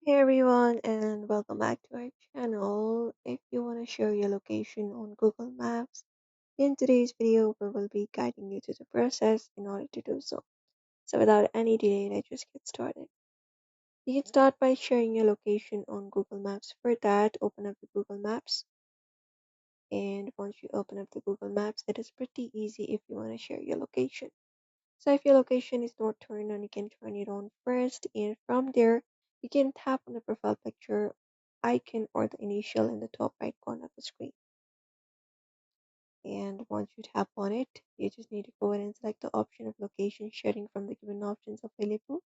Hey everyone, and welcome back to our channel. If you want to share your location on Google Maps, in today's video, we will be guiding you to the process in order to do so. So, without any delay, let's just get started. You can start by sharing your location on Google Maps. For that, open up the Google Maps, and once you open up the Google Maps, it is pretty easy if you want to share your location. So if your location is not turned on, you can turn it on first, and from there, you can tap on the profile picture icon or the initial in the top right corner of the screen. And once you tap on it, you just need to go ahead and select the option of location sharing from the given options available,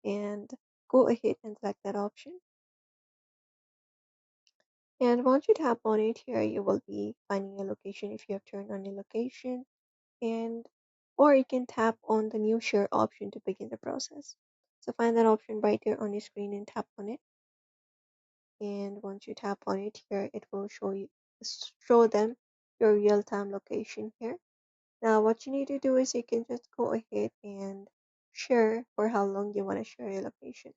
and go ahead and select that option. And once you tap on it, here you will be finding your location if you have turned on your location, and or you can tap on the new share option to begin the process. So find that option right there on your screen and tap on it. And once you tap on it here, it will show them your real-time location here. Now what you need to do is you can just go ahead and share for how long you want to share your location.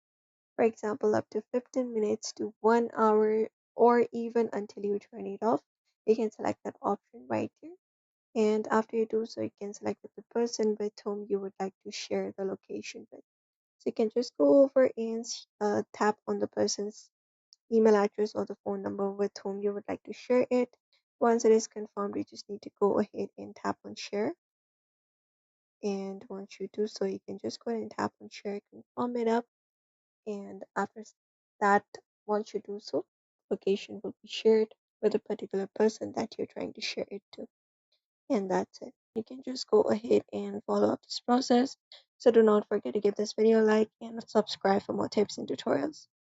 For example, up to 15 minutes to 1 hour, or even until you turn it off. You can select that option right there, and after you do so, you can select the person with whom you would like to share the location with. So you can just go over and tap on the person's email address or the phone number with whom you would like to share it. Once it is confirmed, you just need to go ahead and tap on share. And once you do so, you can just go ahead and tap on share, confirm it up. And after that, once you do so, location will be shared with a particular person that you're trying to share it to. And that's it. You can just go ahead and follow up this process. So do not forget to give this video a like and subscribe for more tips and tutorials.